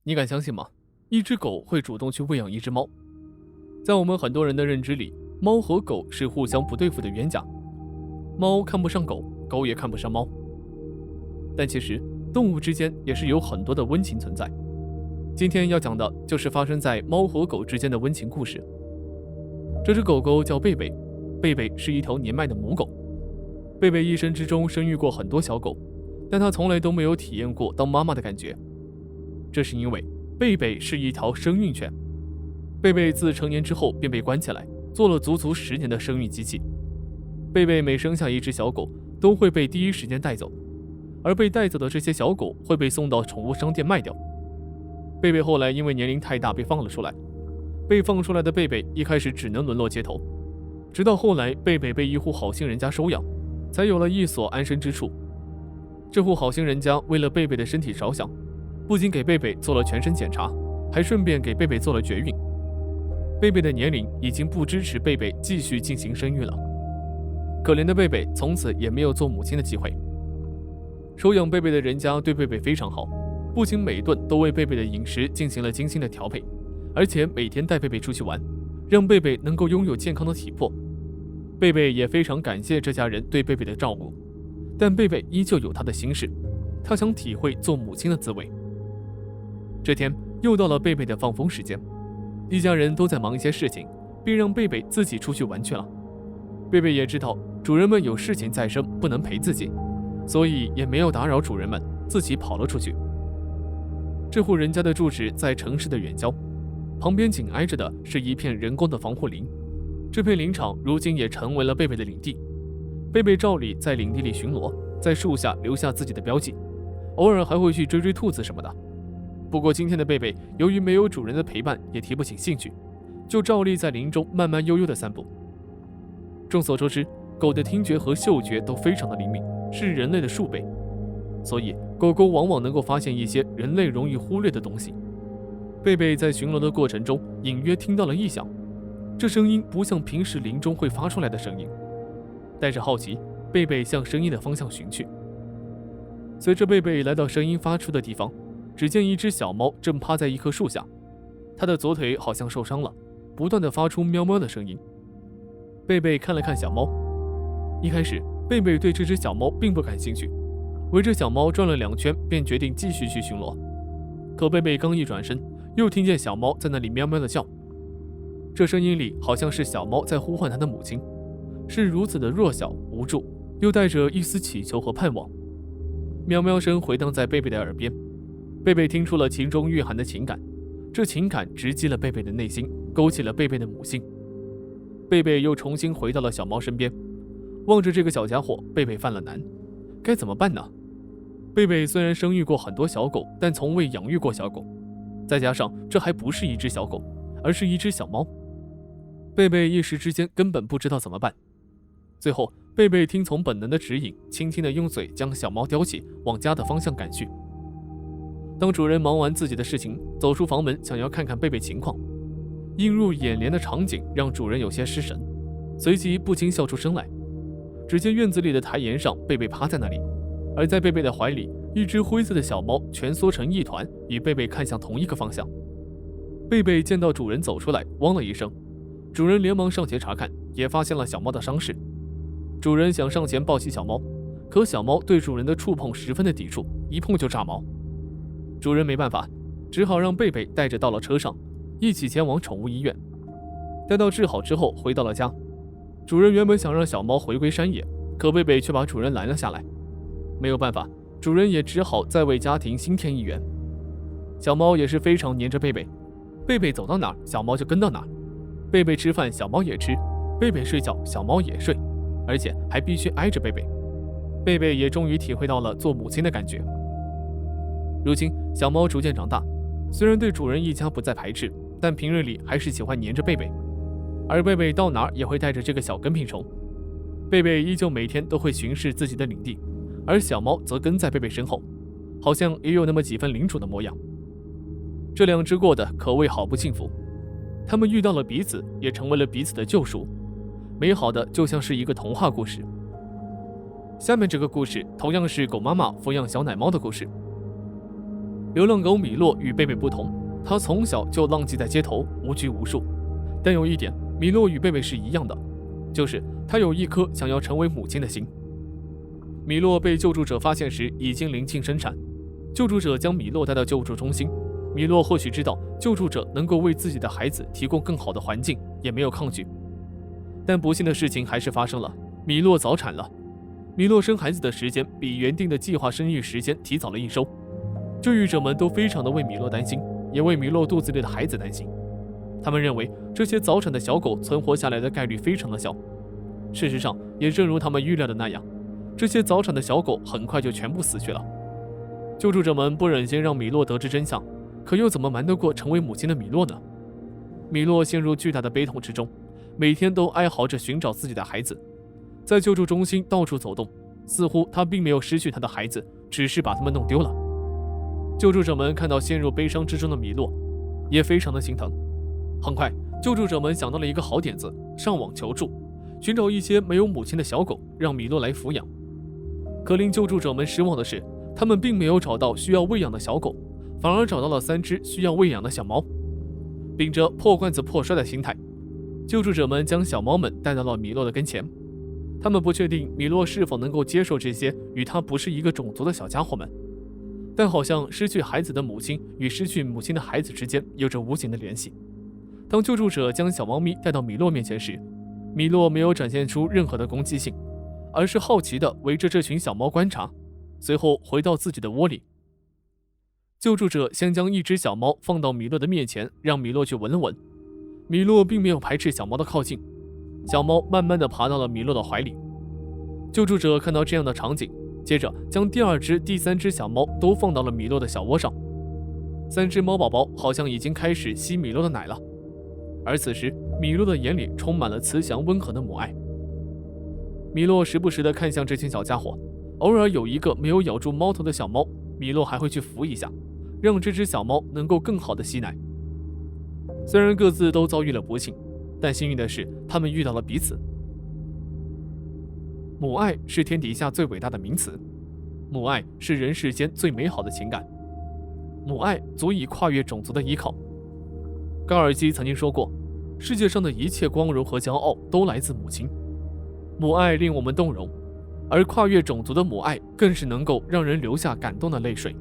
你敢相信吗？一只狗会主动去喂养一只猫。在我们很多人的认知里，猫和狗是互相不对付的冤家，猫看不上狗，狗也看不上猫。但其实动物之间也是有很多的温情存在。今天要讲的就是发生在猫和狗之间的温情故事。这只狗狗叫贝贝，贝贝是一条年迈的母狗。贝贝一生之中生育过很多小狗，但它从来都没有体验过当妈妈的感觉。这是因为贝贝是一条生育犬。贝贝自成年之后便被关起来，做了足足10年的生育机器。贝贝每生下一只小狗，都会被第一时间带走，而被带走的这些小狗会被送到宠物商店卖掉。贝贝后来因为年龄太大被放了出来，被放出来的贝贝一开始只能沦落街头，直到后来贝贝被一户好心人家收养，才有了一所安身之处。这户好心人家为了贝贝的身体着想，不仅给贝贝做了全身检查，还顺便给贝贝做了绝育。贝贝的年龄已经不支持贝贝继续进行生育了，可怜的贝贝从此也没有做母亲的机会。收养贝贝的人家对贝贝非常好，不仅每顿都为贝贝的饮食进行了精心的调配，而且每天带贝贝出去玩，让贝贝能够拥有健康的体魄。贝贝也非常感谢这家人对贝贝的照顾，但贝贝依旧有他的心事，他想体会做母亲的滋味。这天又到了贝贝的放风时间，一家人都在忙一些事情，便让贝贝自己出去玩去了。贝贝也知道主人们有事情在身，不能陪自己，所以也没有打扰主人们，自己跑了出去。这户人家的住址在城市的远郊，旁边紧挨着的是一片人工的防护林。这片林场如今也成为了贝贝的领地。贝贝照例在领地里巡逻，在树下留下自己的标记，偶尔还会去追兔子什么的。不过今天的贝贝由于没有主人的陪伴，也提不起兴趣，就照例在林中慢慢悠悠地散步。众所周知，狗的听觉和嗅觉都非常的灵敏，是人类的数倍，所以狗狗往往能够发现一些人类容易忽略的东西。贝贝在巡逻的过程中隐约听到了异响，这声音不像平时林中会发出来的声音。带着好奇，贝贝向声音的方向寻去。随着贝贝来到声音发出的地方，只见一只小猫正趴在一棵树下，它的左腿好像受伤了，不断地发出喵喵的声音。贝贝看了看小猫，一开始贝贝对这只小猫并不感兴趣，围着小猫转了2圈，便决定继续去巡逻。可贝贝刚一转身，又听见小猫在那里喵喵地叫，这声音里好像是小猫在呼唤它的母亲，是如此的弱小无助，又带着一丝祈求和盼望。喵喵声回荡在贝贝的耳边，贝贝听出了其中蕴含的情感，这情感直击了贝贝的内心，勾起了贝贝的母性。贝贝又重新回到了小猫身边，望着这个小家伙，贝贝犯了难，该怎么办呢？贝贝虽然生育过很多小狗，但从未养育过小狗，再加上这还不是一只小狗，而是一只小猫。贝贝一时之间根本不知道怎么办。最后贝贝听从本能的指引，轻轻地用嘴将小猫叼起，往家的方向赶去。当主人忙完自己的事情，走出房门想要看看贝贝情况，映入眼帘的场景让主人有些失神，随即不禁笑出声来。只见院子里的台沿上，贝贝趴在那里，而在贝贝的怀里，一只灰色的小猫蜷缩成一团，与贝贝看向同一个方向。贝贝见到主人走出来，汪了一声，主人连忙上前查看，也发现了小猫的伤势。主人想上前抱起小猫，可小猫对主人的触碰十分的抵触，一碰就炸毛。主人没办法，只好让贝贝带着到了车上，一起前往宠物医院。待到治好之后，回到了家。主人原本想让小猫回归山野，可贝贝却把主人拦了下来。没有办法，主人也只好再为家庭新添一员。小猫也是非常黏着贝贝，贝贝走到哪儿，小猫就跟到哪儿。贝贝吃饭，小猫也吃；贝贝睡觉，小猫也睡，而且还必须挨着贝贝。贝贝也终于体会到了做母亲的感觉。如今小猫逐渐长大，虽然对主人一家不再排斥，但平日里还是喜欢黏着贝贝，而贝贝到哪儿也会带着这个小跟屁虫。贝贝依旧每天都会巡视自己的领地，而小猫则跟在贝贝身后，好像也有那么几分领主的模样。这2只过得可谓好不幸福，他们遇到了彼此，也成为了彼此的救赎，美好的就像是一个童话故事。下面这个故事同样是狗妈妈抚养小奶猫的故事。流浪狗米洛与贝贝不同，它从小就浪迹在街头，无拘无束。但有一点，米洛与贝贝是一样的，就是他有一颗想要成为母亲的心。米洛被救助者发现时已经临近生产，救助者将米洛带到救助中心。米洛或许知道救助者能够为自己的孩子提供更好的环境，也没有抗拒。但不幸的事情还是发生了，米洛早产了。米洛生孩子的时间比原定的计划生育时间提早了1周。救育者们都非常的为米洛担心，也为米洛肚子里的孩子担心。他们认为这些早产的小狗存活下来的概率非常的小。事实上，也正如他们预料的那样，这些早产的小狗很快就全部死去了。救助者们不忍心让米洛得知真相，可又怎么瞒得过成为母亲的米洛呢？米洛陷入巨大的悲痛之中，每天都哀嚎着寻找自己的孩子，在救助中心到处走动，似乎他并没有失去他的孩子，只是把他们弄丢了。救助者们看到陷入悲伤之中的米洛，也非常的心疼。很快，救助者们想到了一个好点子，上网求助，寻找一些没有母亲的小狗，让米洛来抚养。可令救助者们失望的是，他们并没有找到需要喂养的小狗，反而找到了3只需要喂养的小猫。秉着破罐子破摔的心态，救助者们将小猫们带到了米洛的跟前。他们不确定米洛是否能够接受这些与他不是一个种族的小家伙们，但好像失去孩子的母亲与失去母亲的孩子之间有着无形的联系。当救助者将小猫咪带到米洛面前时，米洛没有展现出任何的攻击性，而是好奇地围着这群小猫观察，随后回到自己的窝里。救助者先将一只小猫放到米洛的面前，让米洛去闻了闻。米洛并没有排斥小猫的靠近，小猫慢慢地爬到了米洛的怀里。救助者看到这样的场景，接着将第2只、第3只小猫都放到了米洛的小窝上。3只猫宝宝好像已经开始吸米洛的奶了，而此时米洛的眼里充满了慈祥温和的母爱。米洛时不时地看向这群小家伙，偶尔有一个没有咬住猫头的小猫，米洛还会去扶一下，让这只小猫能够更好地吸奶。虽然各自都遭遇了不幸，但幸运的是他们遇到了彼此。母爱是天底下最伟大的名词，母爱是人世间最美好的情感，母爱足以跨越种族的依靠。高尔基曾经说过，世界上的一切光荣和骄傲都来自母亲。母爱令我们动容，而跨越种族的母爱更是能够让人流下感动的泪水。